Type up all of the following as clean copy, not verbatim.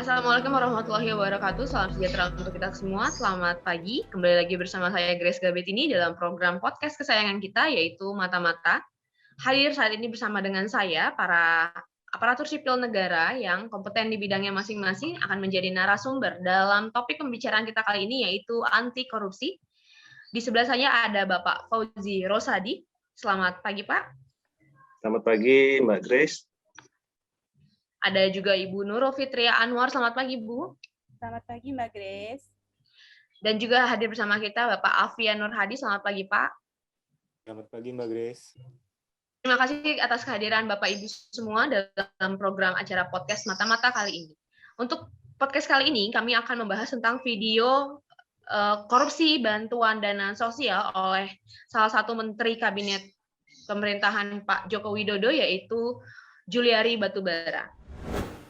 Assalamualaikum warahmatullahi wabarakatuh. Salam sejahtera untuk kita semua. Selamat pagi. Kembali lagi bersama saya Grace Gabetini dalam program podcast kesayangan kita yaitu Mata-Mata. Hadir saat ini bersama dengan saya para aparatur sipil negara yang kompeten di bidangnya masing-masing akan menjadi narasumber dalam topik pembicaraan kita kali ini yaitu anti korupsi. Di sebelah saya ada Bapak Fauzi Rosadi. Selamat pagi, Pak. Selamat pagi, Mbak Grace. Ada juga Ibu Nurul Fitria Anwar. Selamat pagi, Bu. Selamat pagi, Mbak Grace. Dan juga hadir bersama kita Bapak Alfian Nur Hadi. Selamat pagi, Pak. Selamat pagi, Mbak Grace. Terima kasih atas kehadiran Bapak Ibu semua dalam program acara podcast Mata-Mata kali ini. Untuk podcast kali ini, kami akan membahas tentang video korupsi bantuan dana sosial oleh salah satu Menteri Kabinet Pemerintahan Pak Joko Widodo, yaitu Juliari Batubara.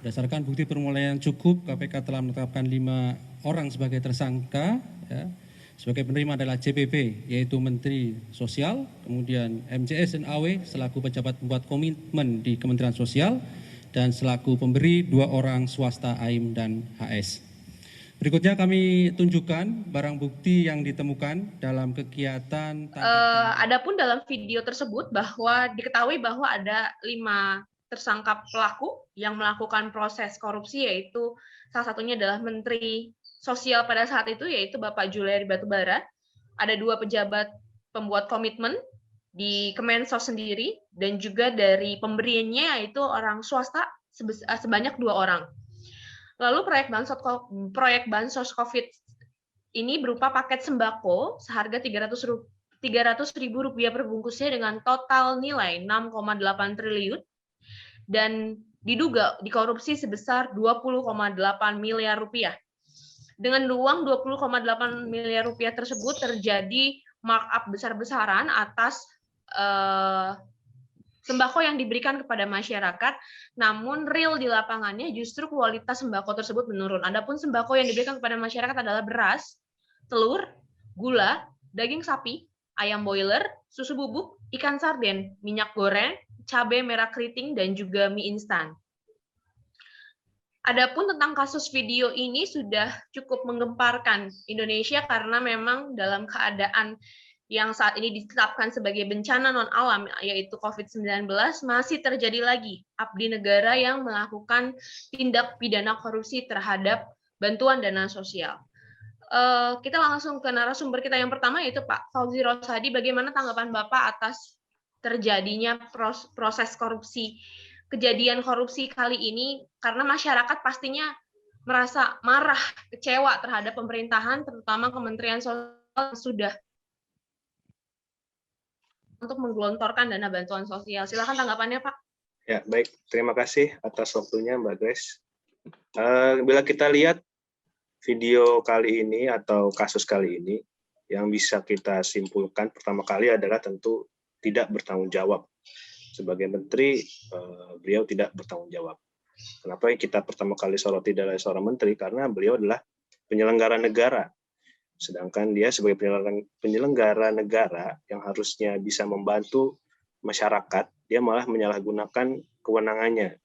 Berdasarkan bukti permulaan yang cukup, KPK telah menetapkan 5 orang sebagai tersangka. Ya. Sebagai penerima adalah JPP, yaitu Menteri Sosial, kemudian MCS dan AW selaku pejabat pembuat komitmen di Kementerian Sosial, dan selaku pemberi 2 orang swasta AIM dan HS. Berikutnya kami tunjukkan barang bukti yang ditemukan dalam kegiatan. Adapun dalam video tersebut diketahui bahwa ada 5 tersangka pelaku yang melakukan proses korupsi, yaitu salah satunya adalah Menteri Sosial pada saat itu, yaitu Bapak Juliari Batubara. Ada 2 pejabat pembuat komitmen di Kemensos sendiri, dan juga dari pemberiannya yaitu orang swasta sebanyak 2 orang. Lalu proyek Bansos COVID ini berupa paket sembako seharga Rp300.000 per bungkusnya dengan total nilai 6,8 triliun dan diduga dikorupsi sebesar 20,8 miliar rupiah. Dengan uang 20,8 miliar rupiah tersebut terjadi markup besar-besaran atas sembako yang diberikan kepada masyarakat, namun real di lapangannya justru kualitas sembako tersebut menurun. Adapun sembako yang diberikan kepada masyarakat adalah beras, telur, gula, daging sapi, ayam boiler, susu bubuk, ikan sarden, minyak goreng, cabai merah keriting, dan juga mie instan. Adapun tentang kasus video ini sudah cukup menggemparkan Indonesia karena memang dalam keadaan yang saat ini ditetapkan sebagai bencana non-alam, yaitu COVID-19, masih terjadi lagi abdi negara yang melakukan tindak pidana korupsi terhadap bantuan dana sosial. Kita langsung ke narasumber kita yang pertama, yaitu Pak Fauzi Rosadi. Bagaimana tanggapan Bapak atas terjadinya proses korupsi, kejadian korupsi kali ini, karena masyarakat pastinya merasa marah, kecewa terhadap pemerintahan, terutama Kementerian Sosial sudah untuk menggelontorkan dana bantuan sosial. Silakan tanggapannya, Pak. Ya, baik. Terima kasih atas waktunya, Mbak Grace. Bila kita lihat video kali ini atau kasus kali ini, yang bisa kita simpulkan pertama kali adalah tentu tidak bertanggung jawab. Sebagai menteri, beliau tidak bertanggung jawab. Kenapa yang kita pertama kali soroti adalah seorang menteri? Karena beliau adalah penyelenggara negara. Sedangkan dia sebagai penyelenggara negara yang harusnya bisa membantu masyarakat, dia malah menyalahgunakan kewenangannya.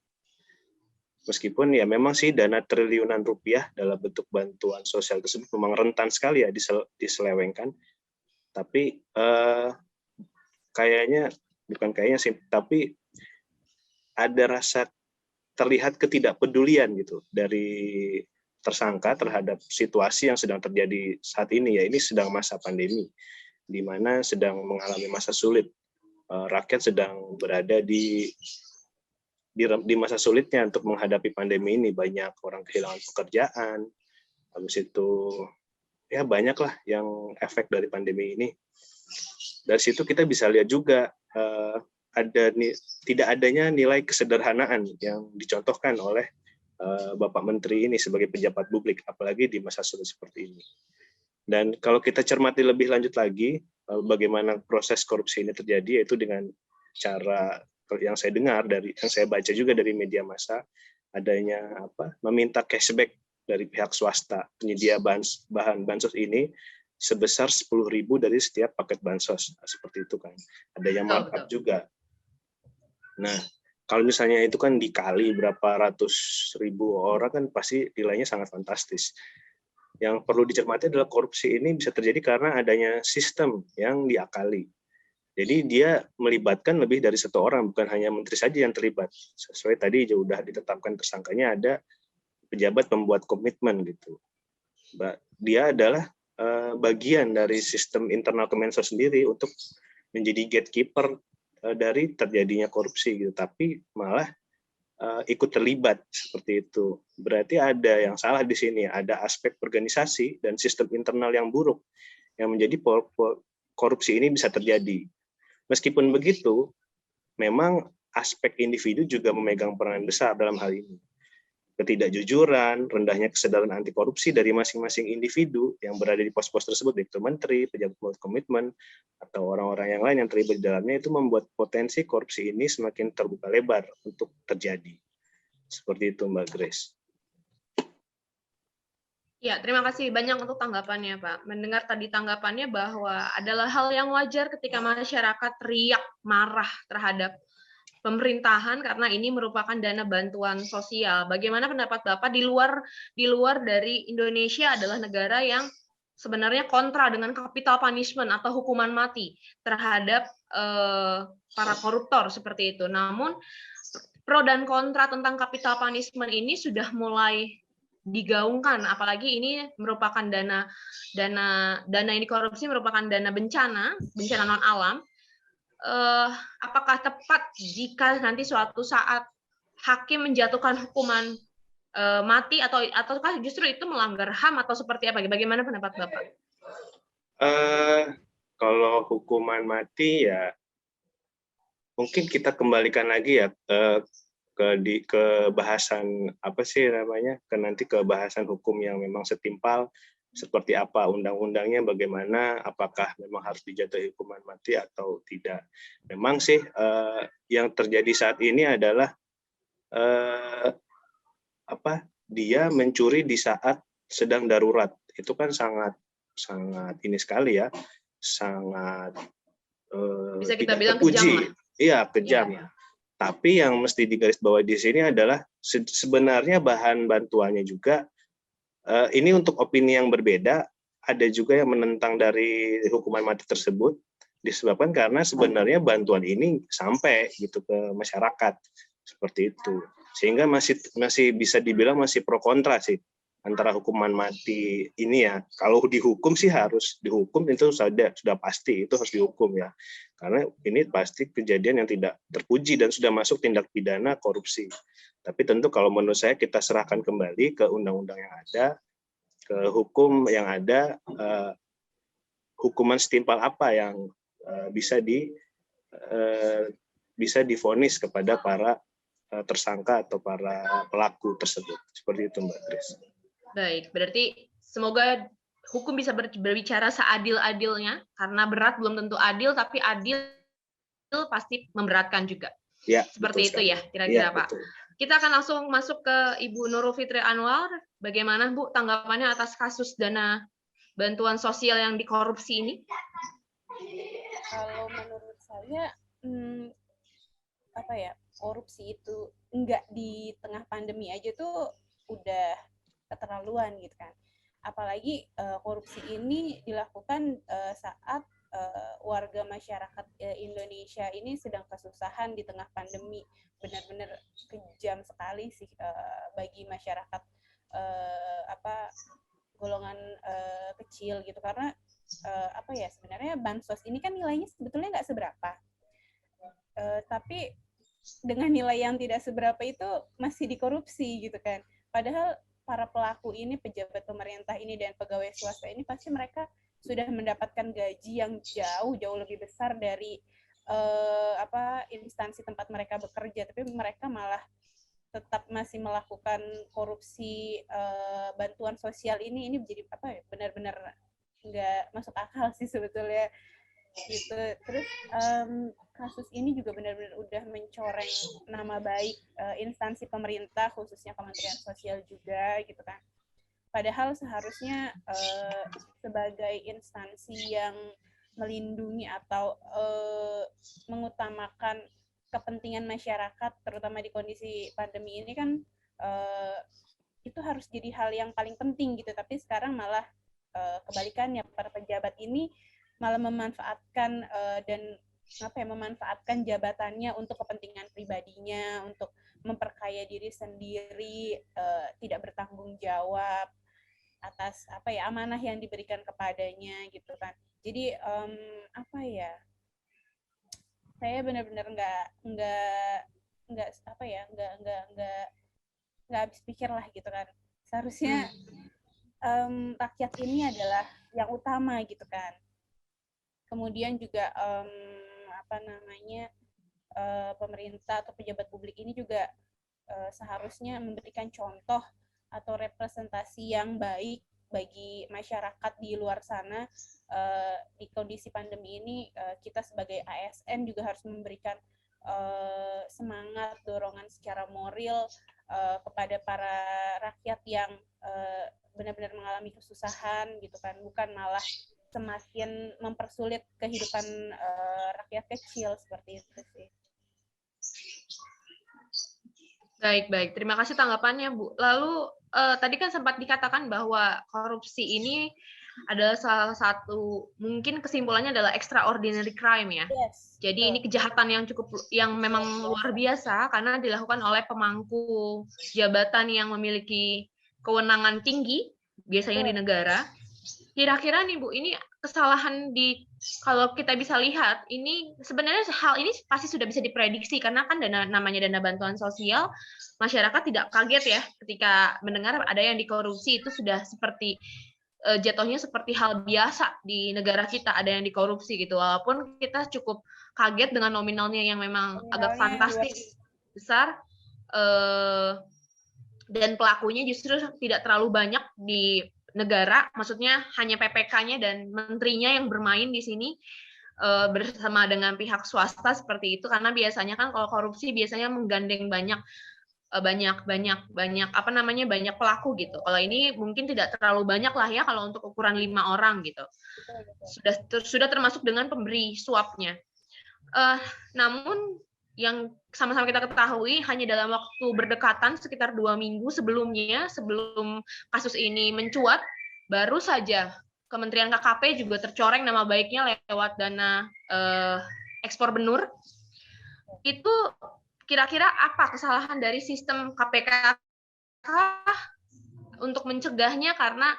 Meskipun ya memang sih dana triliunan rupiah dalam bentuk bantuan sosial tersebut memang rentan sekali ya diselewengkan. Tapi tapi ada rasa terlihat ketidakpedulian gitu dari tersangka terhadap situasi yang sedang terjadi saat ini, ya ini sedang masa pandemi, di mana sedang mengalami masa sulit. Rakyat sedang berada di masa sulitnya untuk menghadapi pandemi ini. Banyak orang kehilangan pekerjaan, habis itu ya banyaklah yang efek dari pandemi ini. Dari situ kita bisa lihat juga tidak adanya nilai kesederhanaan yang dicontohkan oleh Bapak Menteri ini sebagai pejabat publik, apalagi di masa sulit seperti ini. Dan kalau kita cermati lebih lanjut lagi, bagaimana proses korupsi ini terjadi, yaitu dengan cara yang saya dengar yang saya baca juga dari media massa, adanya meminta cashback dari pihak swasta penyedia bahan bansos ini sebesar 10.000 dari setiap paket bansos, seperti itu kan. Ada yang markup juga. Nah, kalau misalnya itu kan dikali berapa ratus ribu orang kan pasti nilainya sangat fantastis. Yang perlu dicermati adalah korupsi ini bisa terjadi karena adanya sistem yang diakali. Jadi dia melibatkan lebih dari satu orang, bukan hanya menteri saja yang terlibat. Sesuai tadi sudah ditetapkan tersangkanya ada pejabat pembuat komitmen gitu. Dia adalah bagian dari sistem internal Kemensos sendiri untuk menjadi gatekeeper dari terjadinya korupsi gitu. Tapi malah ikut terlibat seperti itu. Berarti ada yang salah di sini, ada aspek organisasi dan sistem internal yang buruk yang menjadi korupsi ini bisa terjadi. Meskipun begitu, memang aspek individu juga memegang peran besar dalam hal ini. Ketidakjujuran, rendahnya kesadaran anti korupsi dari masing-masing individu yang berada di pos-pos tersebut, yaitu menteri, pejabat komitmen, atau orang-orang yang lain yang terlibat di dalamnya, itu membuat potensi korupsi ini semakin terbuka lebar untuk terjadi. Seperti itu, Mbak Grace. Ya, terima kasih banyak untuk tanggapannya, Pak. Mendengar tadi tanggapannya bahwa adalah hal yang wajar ketika masyarakat teriak marah terhadap pemerintahan karena ini merupakan dana bantuan sosial. Bagaimana pendapat Bapak di luar dari Indonesia adalah negara yang sebenarnya kontra dengan capital punishment atau hukuman mati terhadap para koruptor seperti itu. Namun pro dan kontra tentang capital punishment ini sudah mulai digaungkan, apalagi ini merupakan dana ini korupsi merupakan dana bencana non alam. Apakah tepat jika nanti suatu saat hakim menjatuhkan hukuman mati ataukah justru itu melanggar HAM atau seperti apa? Bagaimana pendapat Bapak? Kalau hukuman mati ya mungkin kita kembalikan lagi ya ke bahasan apa sih namanya, nanti ke bahasan hukum yang memang setimpal. Seperti apa undang-undangnya, bagaimana, apakah memang harus dijatuhi hukuman mati atau tidak. Memang sih yang terjadi saat ini adalah dia mencuri di saat sedang darurat. Itu kan sangat ini sekali ya, sangat bisa kita tidak bilang terpuji. kejam lah. Iya, kejam. Ya. Tapi yang mesti digarisbawahi di sini adalah sebenarnya bahan bantuannya juga ini untuk opini yang berbeda, ada juga yang menentang dari hukuman mati tersebut disebabkan karena sebenarnya bantuan ini sampai gitu ke masyarakat seperti itu, sehingga masih bisa dibilang masih pro kontra sih antara hukuman mati ini ya. Kalau dihukum sih harus dihukum, itu sudah pasti itu harus dihukum ya, karena ini pasti kejadian yang tidak terpuji dan sudah masuk tindak pidana korupsi. Tapi tentu kalau menurut saya kita serahkan kembali ke undang-undang yang ada, ke hukum yang ada, hukuman setimpal apa yang bisa divonis kepada para tersangka atau para pelaku tersebut. Seperti itu, Mbak Grace. Baik, berarti semoga hukum bisa berbicara seadil-adilnya, karena berat belum tentu adil, tapi adil pasti memberatkan juga. Ya, seperti itu ya, kira-kira ya, Pak. Betul. Kita akan langsung masuk ke Ibu Nurul Fitri Anwar. Bagaimana, Bu, tanggapannya atas kasus dana bantuan sosial yang dikorupsi ini? Kalau menurut saya, korupsi itu enggak di tengah pandemi aja tuh udah keterlaluan gitu kan. Apalagi korupsi ini dilakukan saat warga masyarakat Indonesia ini sedang kesusahan di tengah pandemi. Benar-benar kejam sekali sih bagi masyarakat golongan kecil gitu, karena sebenarnya bansos ini kan nilainya sebetulnya nggak seberapa, tapi dengan nilai yang tidak seberapa itu masih dikorupsi gitu kan. Padahal para pelaku ini, pejabat pemerintah ini dan pegawai swasta ini pasti mereka sudah mendapatkan gaji yang jauh lebih besar dari instansi tempat mereka bekerja, tapi mereka malah tetap masih melakukan korupsi bantuan sosial ini menjadi benar-benar nggak masuk akal sih sebetulnya gitu. Terus kasus ini juga benar-benar udah mencoreng nama baik instansi pemerintah, khususnya Kementerian Sosial juga gitu kan. Padahal seharusnya sebagai instansi yang melindungi atau mengutamakan kepentingan masyarakat, terutama di kondisi pandemi ini kan itu harus jadi hal yang paling penting gitu. Tapi sekarang malah kebalikannya, para pejabat ini malah memanfaatkan memanfaatkan jabatannya untuk kepentingan pribadinya, untuk memperkaya diri sendiri, tidak bertanggung jawab atas amanah yang diberikan kepadanya gitu kan. Jadi saya benar-benar nggak habis pikir lah gitu kan. Seharusnya rakyat ini adalah yang utama gitu kan. Kemudian juga pemerintah atau pejabat publik ini juga seharusnya memberikan contoh atau representasi yang baik bagi masyarakat di luar sana. Di kondisi pandemi ini kita sebagai ASN juga harus memberikan semangat, dorongan secara moral kepada para rakyat yang benar-benar mengalami kesusahan gitu kan, bukan malah semakin mempersulit kehidupan rakyat kecil seperti itu sih. Baik. Terima kasih tanggapannya, Bu. Lalu tadi kan sempat dikatakan bahwa korupsi ini adalah salah satu, mungkin kesimpulannya adalah extraordinary crime ya. Yes. Jadi ini kejahatan yang memang luar biasa karena dilakukan oleh pemangku jabatan yang memiliki kewenangan tinggi biasanya di negara. Kira-kira nih Bu, ini kesalahan kalau kita bisa lihat, ini sebenarnya hal ini pasti sudah bisa diprediksi karena kan namanya dana bantuan sosial, masyarakat tidak kaget ya ketika mendengar ada yang dikorupsi. Itu sudah seperti jatuhnya seperti hal biasa di negara kita, ada yang dikorupsi gitu. Walaupun kita cukup kaget dengan nominalnya yang memang agak fantastis besar, dan pelakunya justru tidak terlalu banyak di negara, maksudnya hanya PPK-nya dan menterinya yang bermain di sini bersama dengan pihak swasta seperti itu, karena biasanya kan kalau korupsi biasanya menggandeng banyak pelaku gitu. Kalau ini mungkin tidak terlalu banyak lah ya kalau untuk ukuran 5 orang gitu. Sudah termasuk dengan pemberi suapnya. Namun yang sama-sama kita ketahui, hanya dalam waktu berdekatan sekitar 2 minggu sebelum kasus ini mencuat, baru saja Kementerian KKP juga tercoreng nama baiknya lewat dana ekspor benur. Itu kira-kira apa kesalahan dari sistem KPK untuk mencegahnya, karena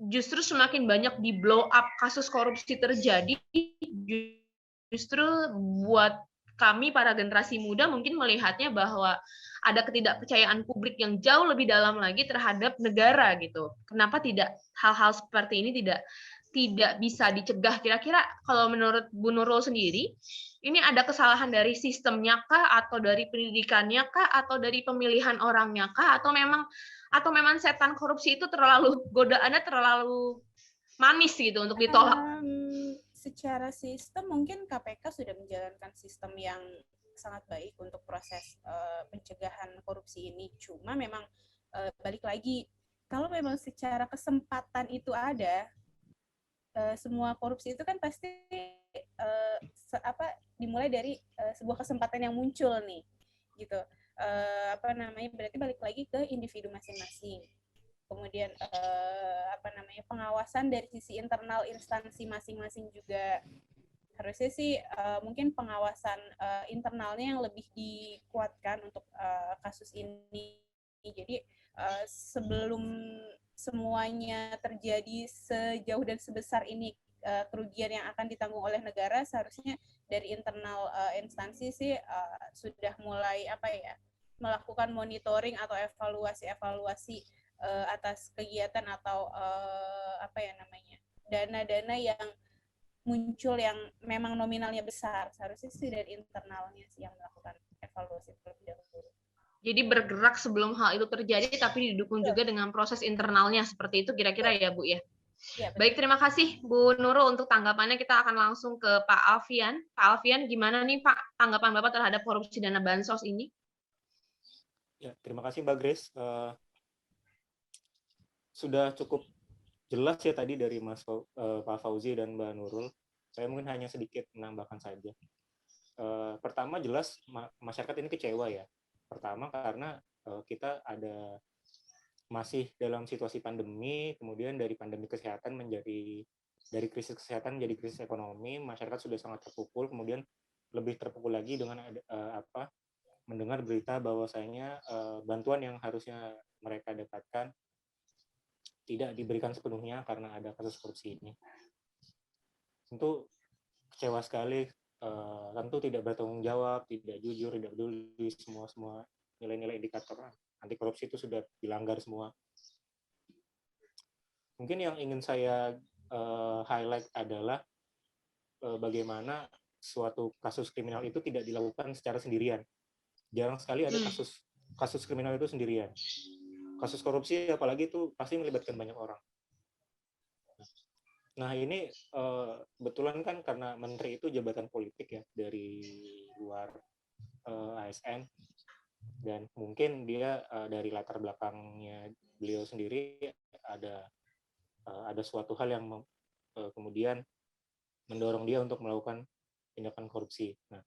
justru semakin banyak di blow up kasus korupsi terjadi, justru buat kami para generasi muda mungkin melihatnya bahwa ada ketidakpercayaan publik yang jauh lebih dalam lagi terhadap negara gitu. Kenapa tidak hal-hal seperti ini tidak bisa dicegah? Kira-kira kalau menurut Bu Nurul sendiri, ini ada kesalahan dari sistemnya kah, atau dari pendidikannya kah, atau dari pemilihan orangnya kah, atau memang setan korupsi itu godaannya terlalu manis gitu untuk ditolak? Secara sistem mungkin KPK sudah menjalankan sistem yang sangat baik untuk proses pencegahan korupsi ini. Cuma memang balik lagi, kalau memang secara kesempatan itu ada, semua korupsi itu kan pasti dimulai dari sebuah kesempatan yang muncul nih, gitu. Berarti balik lagi ke individu masing-masing. Kemudian pengawasan dari sisi internal instansi masing-masing juga harusnya sih mungkin pengawasan internalnya yang lebih dikuatkan untuk kasus ini. Jadi sebelum semuanya terjadi sejauh dan sebesar ini kerugian yang akan ditanggung oleh negara, seharusnya dari internal instansi sih sudah mulai melakukan monitoring atau evaluasi atas kegiatan atau dana-dana yang muncul yang memang nominalnya besar. Seharusnya sih dari internalnya sih yang melakukan evaluasi terlebih dahulu. Jadi bergerak sebelum hal itu terjadi, tapi didukung juga dengan proses internalnya seperti itu kira-kira ya Bu ya. Ya, baik, terima kasih Bu Nurul untuk tanggapannya. Kita akan langsung ke Pak Alfian. Pak Alfian, gimana nih Pak tanggapan Bapak terhadap korupsi dana bansos ini? Ya, terima kasih Mbak Grace. Sudah cukup jelas ya tadi dari Pak Fauzi dan Mbak Nurul. Saya mungkin hanya sedikit menambahkan saja. Pertama jelas masyarakat ini kecewa ya. Pertama karena kita masih dalam situasi pandemi, kemudian dari pandemi kesehatan dari krisis kesehatan menjadi krisis ekonomi, masyarakat sudah sangat terpukul, kemudian lebih terpukul lagi dengan mendengar berita bahwasanya bantuan yang harusnya mereka dapatkan tidak diberikan sepenuhnya karena ada kasus korupsi ini. Tentu kecewa sekali, tentu tidak bertanggung jawab, tidak jujur, tidak peduli, semua nilai-nilai indikator anti korupsi itu sudah dilanggar semua. Mungkin yang ingin saya highlight adalah bagaimana suatu kasus kriminal itu tidak dilakukan secara sendirian. Jarang sekali ada kasus kriminal itu sendirian. Kasus korupsi apalagi itu pasti melibatkan banyak orang. Nah ini kebetulan kan karena menteri itu jabatan politik ya dari luar ASN, dan mungkin dia dari latar belakangnya beliau sendiri ada suatu hal yang kemudian mendorong dia untuk melakukan tindakan korupsi. Nah,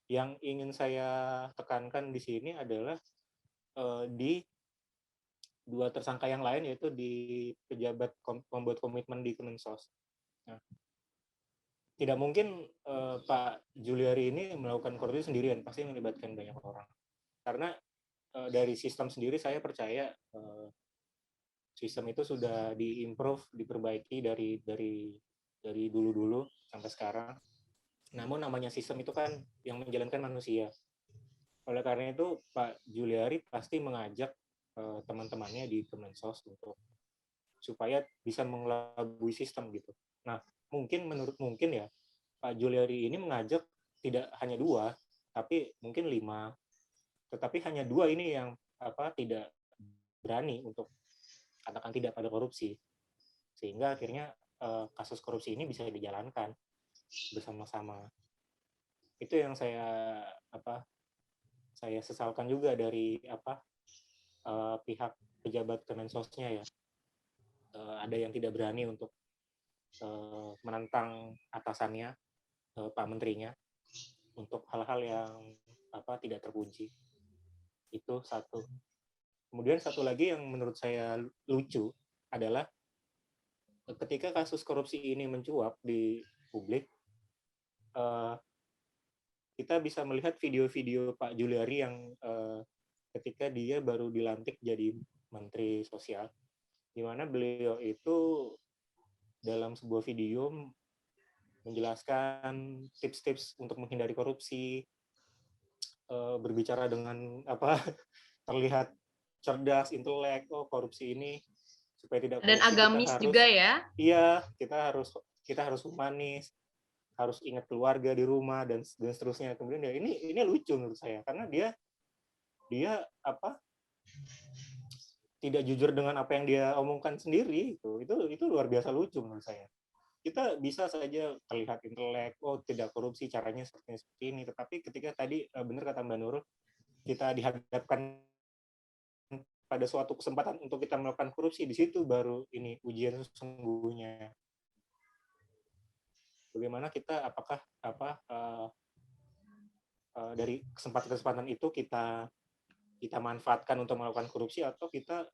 yang ingin saya tekankan di sini adalah di dua tersangka yang lain, yaitu di pejabat pembuat komitmen di Kemensos. Nah, tidak mungkin Pak Juliari ini melakukan korupsi sendirian, pasti melibatkan banyak orang. Karena dari sistem sendiri saya percaya sistem itu sudah diimprove, diperbaiki dari dulu sampai sekarang. Namun namanya sistem itu kan yang menjalankan manusia. Oleh karena itu Pak Juliari pasti mengajak teman-temannya di Kemensos supaya bisa mengelabui sistem gitu. Nah, mungkin ya Pak Juliari ini mengajak tidak hanya 2, tapi mungkin 5. Tetapi hanya 2 ini yang tidak berani untuk katakan tidak pada korupsi. Sehingga akhirnya kasus korupsi ini bisa dijalankan bersama-sama. Itu yang saya sesalkan juga dari pihak pejabat Kemensosnya ya. Ada yang tidak berani untuk menentang atasannya, Pak Menterinya, untuk hal-hal yang tidak terpuji. Itu satu. Kemudian satu lagi yang menurut saya lucu adalah ketika kasus korupsi ini mencuat di publik, kita bisa melihat video-video Pak Juliari yang ketika dia baru dilantik jadi Menteri Sosial, di mana beliau itu dalam sebuah video menjelaskan tips-tips untuk menghindari korupsi, berbicara dengan terlihat cerdas, intelek, korupsi ini supaya tidak korupsi. Dan agamis juga ya? Iya, kita harus humanis, harus ingat keluarga di rumah dan seterusnya. Kemudian ya ini lucu menurut saya karena dia tidak jujur dengan apa yang dia omongkan sendiri. Itu luar biasa lucu menurut saya. Kita bisa saja terlihat intelek, tidak korupsi, caranya seperti ini. Tetapi ketika tadi benar kata Mbak Nurul, kita dihadapkan pada suatu kesempatan untuk kita melakukan korupsi, di situ baru ini ujian sesungguhnya. Bagaimana kita dari kesempatan-kesempatan itu kita manfaatkan untuk melakukan korupsi, atau kita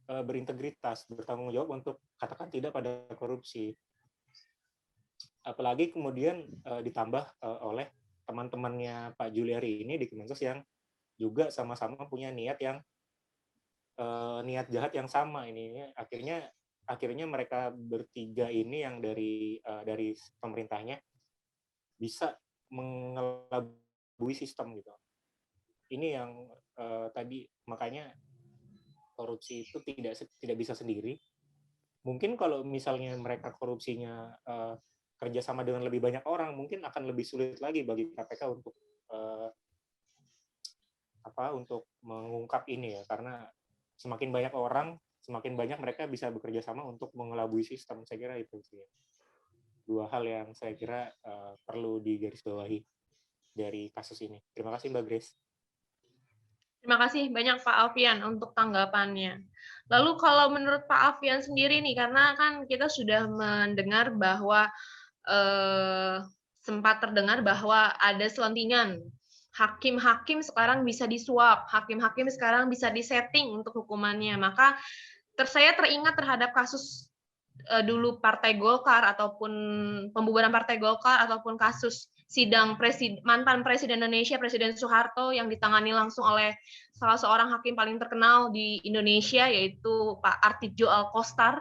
berintegritas, bertanggung jawab untuk katakan tidak pada korupsi. Apalagi kemudian ditambah oleh teman-temannya Pak Juliari ini di Kemensos yang juga sama-sama punya niat jahat yang sama ini. Akhirnya mereka bertiga ini yang dari pemerintahnya bisa mengelabui sistem gitu. Ini yang tadi makanya korupsi itu tidak bisa sendiri. Mungkin kalau misalnya mereka korupsinya kerjasama dengan lebih banyak orang, mungkin akan lebih sulit lagi bagi KPK untuk untuk mengungkap ini ya, karena semakin banyak orang, semakin banyak mereka bisa bekerja sama untuk mengelabui sistem. Saya kira itu sih. 2 hal yang saya kira perlu digarisbawahi dari kasus ini. Terima kasih Mbak Grace. Terima kasih banyak Pak Alfian untuk tanggapannya. Lalu kalau menurut Pak Alfian sendiri nih, karena kan kita sudah mendengar bahwa sempat terdengar bahwa ada selentingan. Hakim-hakim sekarang bisa disuap, hakim-hakim sekarang bisa disetting untuk hukumannya. Maka saya teringat terhadap kasus dulu Partai Golkar ataupun pembubaran Partai Golkar ataupun kasus sidang mantan Presiden Indonesia, Presiden Soeharto yang ditangani langsung oleh salah seorang hakim paling terkenal di Indonesia, yaitu Pak Artidjo Alkostar,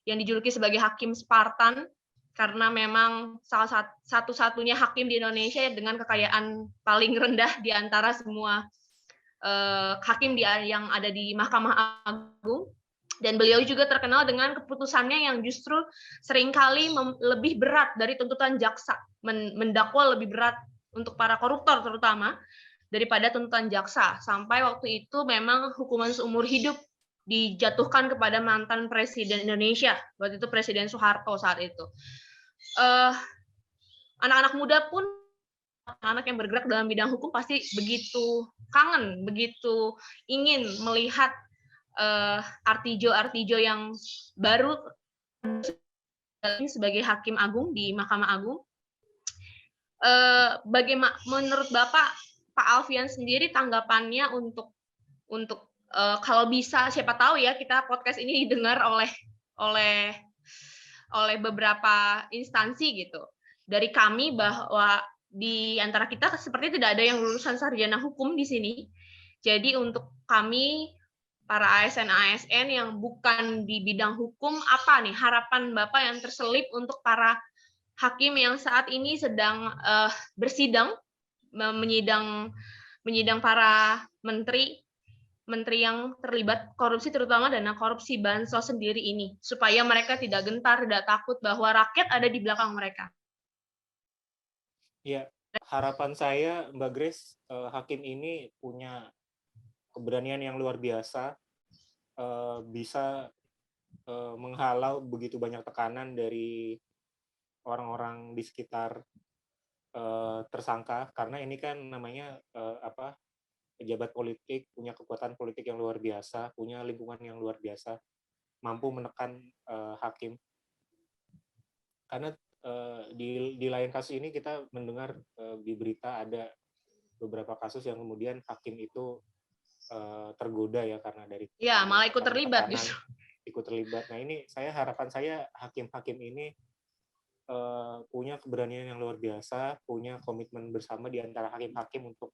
yang dijuluki sebagai Hakim Spartan, karena memang salah satu-satunya hakim di Indonesia dengan kekayaan paling rendah di antara semua hakim yang ada di Mahkamah Agung. Dan beliau juga terkenal dengan keputusannya yang justru seringkali lebih berat dari tuntutan jaksa, mendakwa lebih berat untuk para koruptor terutama daripada tuntutan jaksa. Sampai waktu itu memang hukuman seumur hidup dijatuhkan kepada mantan Presiden Indonesia, waktu itu Presiden Soeharto saat itu. Anak-anak muda pun, anak yang bergerak dalam bidang hukum pasti begitu kangen, begitu ingin melihat Artidjo yang baru sebagai Hakim Agung di Mahkamah Agung. Bagaimana menurut Bapak, Pak Alfian sendiri tanggapannya untuk kalau bisa, siapa tahu ya kita podcast ini didengar oleh beberapa instansi gitu. Dari kami bahwa di antara kita seperti tidak ada yang lulusan sarjana hukum di sini. Jadi untuk kami para ASN-ASN yang bukan di bidang hukum, apa nih harapan Bapak yang terselip untuk para hakim yang saat ini sedang bersidang, menyidang para menteri yang terlibat korupsi, terutama dana korupsi bansos sendiri ini, supaya mereka tidak gentar, tidak takut bahwa rakyat ada di belakang mereka. Ya, harapan saya Mbak Grace, hakim ini punya keberanian yang luar biasa, bisa menghalau begitu banyak tekanan dari orang-orang di sekitar tersangka, karena ini kan namanya pejabat politik, punya kekuatan politik yang luar biasa, punya lingkungan yang luar biasa, mampu menekan hakim. Karena di lain kasus ini kita mendengar di berita ada beberapa kasus yang kemudian hakim itu tergoda ya karena dari malah ikut terlibat Nah ini harapan saya hakim-hakim ini punya keberanian yang luar biasa, punya komitmen bersama di antara hakim-hakim untuk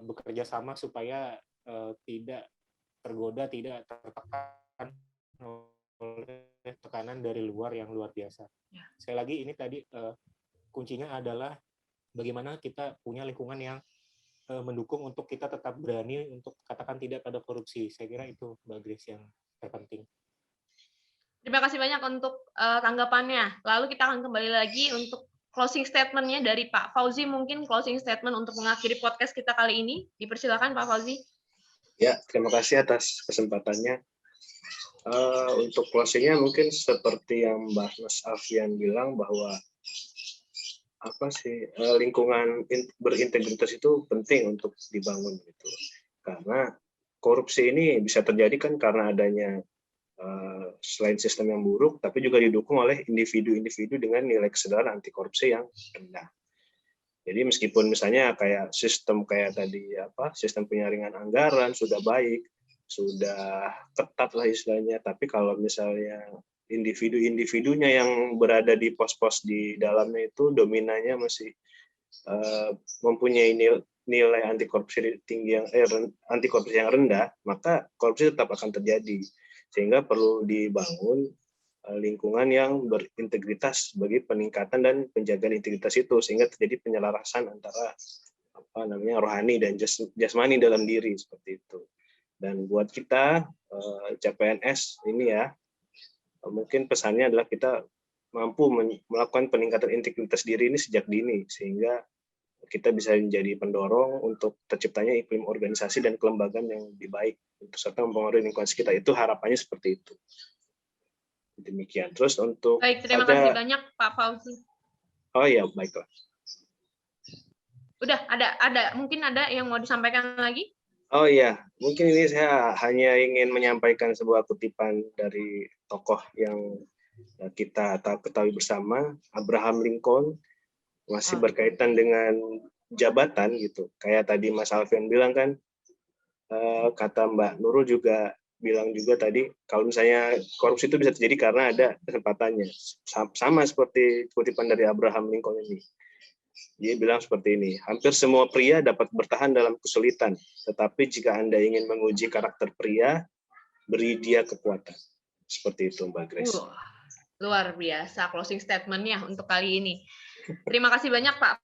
bekerja sama supaya tidak tergoda, tidak tertekan oleh tekanan dari luar yang luar biasa. Sekali lagi ini tadi kuncinya adalah bagaimana kita punya lingkungan yang mendukung untuk kita tetap berani untuk katakan tidak pada korupsi. Saya kira itu Mbak Grace yang terpenting. Terima kasih banyak untuk tanggapannya. Lalu kita akan kembali lagi untuk closing statement-nya dari Pak Fauzi, mungkin closing statement untuk mengakhiri podcast kita kali ini. Dipersilakan Pak Fauzi. Ya, terima kasih atas kesempatannya. Untuk closing-nya mungkin seperti yang Mbak Mas Alfian bilang bahwa lingkungan berintegritas itu penting untuk dibangun gitu. Karena korupsi ini bisa terjadi kan karena adanya selain sistem yang buruk, tapi juga didukung oleh individu-individu dengan nilai kesadaran anti korupsi yang rendah. Jadi meskipun misalnya kayak sistem kayak tadi sistem penyaringan anggaran sudah baik, sudah ketat lah istilahnya, tapi kalau misalnya individu-individunya yang berada di pos-pos di dalamnya itu dominannya masih mempunyai nilai anti korupsi tinggi anti korupsi yang rendah, maka korupsi tetap akan terjadi. Sehingga perlu dibangun lingkungan yang berintegritas bagi peningkatan dan penjagaan integritas itu, sehingga terjadi penyelarasan antara rohani dan jasmani dalam diri seperti itu. Dan buat kita CPNS ini ya, mungkin pesannya adalah kita mampu melakukan peningkatan integritas diri ini sejak dini, sehingga kita bisa menjadi pendorong untuk terciptanya iklim organisasi dan kelembagaan yang lebih baik untuk serta mempengaruhi lingkungan sekitar. Itu harapannya seperti itu. Demikian. Terus untuk baik, terima kasih banyak Pak Fauzi. Oh iya, baiklah. Udah mungkin ada yang mau disampaikan lagi? Oh iya, mungkin ini saya hanya ingin menyampaikan sebuah kutipan dari tokoh yang kita ketahui bersama, Abraham Lincoln, masih berkaitan dengan jabatan gitu. Kayak tadi Mas Alfian bilang kan, kata Mbak Nurul juga bilang juga tadi, kalau misalnya korupsi itu bisa terjadi karena ada kesempatannya. Sama seperti kutipan dari Abraham Lincoln ini. Dia bilang seperti ini, hampir semua pria dapat bertahan dalam kesulitan, tetapi jika Anda ingin menguji karakter pria, beri dia kekuatan. Seperti itu, Mbak Grace. Luar biasa closing statement-nya untuk kali ini. Terima kasih banyak, Pak.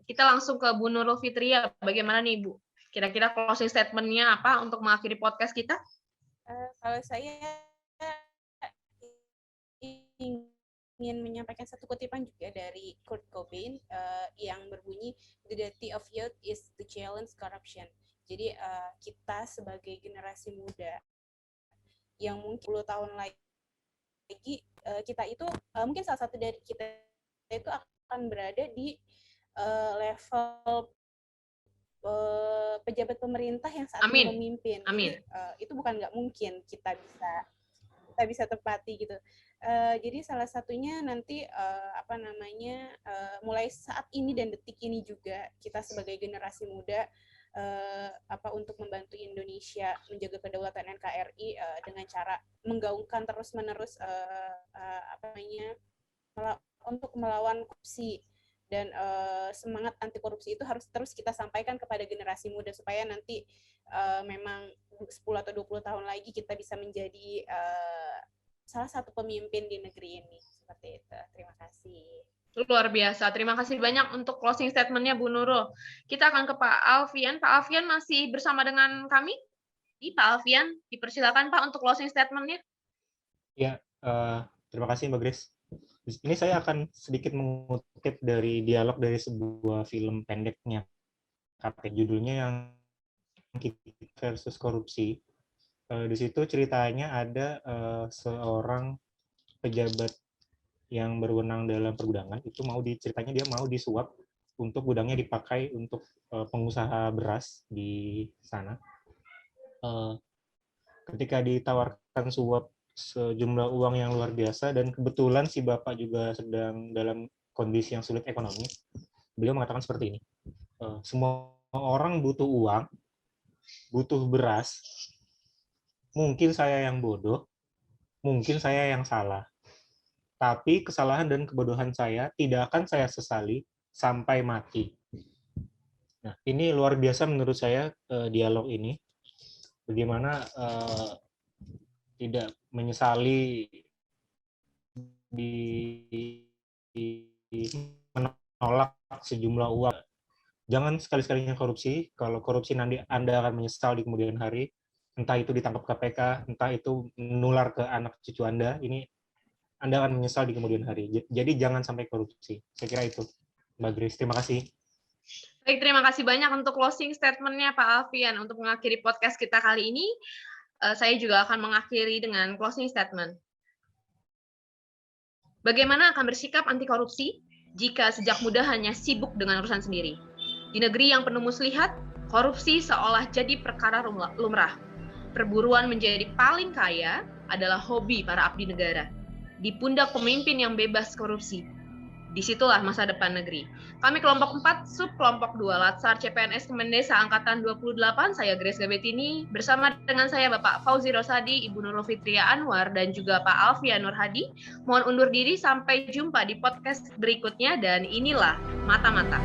Kita langsung ke Bu Nurul Fitria. Bagaimana nih, Bu? Kira-kira closing statement-nya apa untuk mengakhiri podcast kita? Kalau saya ingin menyampaikan satu kutipan juga dari Kurt Cobain yang berbunyi, "The duty of youth is to challenge corruption." Jadi kita sebagai generasi muda yang mungkin 10 tahun lagi kita itu mungkin salah satu dari kita itu akan berada di level pejabat pemerintah yang saat ini memimpin. Amin. Itu bukan nggak mungkin kita bisa tepati gitu. Jadi salah satunya nanti mulai saat ini dan detik ini juga kita sebagai generasi muda untuk membantu Indonesia menjaga kedaulatan NKRI dengan cara menggaungkan terus-menerus untuk melawan korupsi. Dan semangat anti korupsi itu harus terus kita sampaikan kepada generasi muda supaya nanti memang 10 atau 20 tahun lagi kita bisa menjadi salah satu pemimpin di negeri ini. Seperti itu. Terima kasih. Luar biasa. Terima kasih banyak untuk closing statement-nya Bu Nurul. Kita akan ke Pak Alfian. Pak Alfian masih bersama dengan kami? Pak Alfian, dipersilakan Pak untuk closing statement-nya. Ya, terima kasih Mbak Grace. Ini saya akan sedikit mengutip dari dialog dari sebuah film pendeknya, judulnya yang versus korupsi. Di situ ceritanya ada seorang pejabat yang berwenang dalam pergudangan, itu ceritanya dia mau disuap untuk gudangnya dipakai untuk pengusaha beras di sana. Ketika ditawarkan suap sejumlah uang yang luar biasa, dan kebetulan si bapak juga sedang dalam kondisi yang sulit ekonomi, beliau mengatakan seperti ini, semua orang butuh uang, butuh beras, mungkin saya yang bodoh, mungkin saya yang salah, tapi kesalahan dan kebodohan saya tidak akan saya sesali sampai mati. Nah, ini luar biasa menurut saya dialog ini, bagaimana tidak menyesali menolak sejumlah uang. Jangan sekali-sekalinya korupsi. Kalau korupsi nanti Anda akan menyesal di kemudian hari. Entah itu ditangkap KPK, entah itu menular ke anak cucu Anda. Ini Anda akan menyesal di kemudian hari. Jadi jangan sampai korupsi. Saya kira itu, Mbak Grace. Terima kasih. Baik, terima kasih banyak untuk closing statement-nya Pak Alfian. Untuk mengakhiri podcast kita kali ini, saya juga akan mengakhiri dengan closing statement. Bagaimana akan bersikap anti korupsi jika sejak muda hanya sibuk dengan urusan sendiri? Di negeri yang penuh muslihat, korupsi seolah jadi perkara lumrah. Perburuan menjadi paling kaya adalah hobi para abdi negara. Di pundak pemimpin yang bebas korupsi. Disitulah masa depan negeri. Kami kelompok 4, sub kelompok 2, Latsar CPNS Kemendesa Angkatan 28, saya Grace Gabetini, bersama dengan saya Bapak Fauzi Rosadi, Ibu Nurul Fitria Anwar, dan juga Pak Alfian Nurhadi. Mohon undur diri, sampai jumpa di podcast berikutnya, dan inilah Mata-Mata.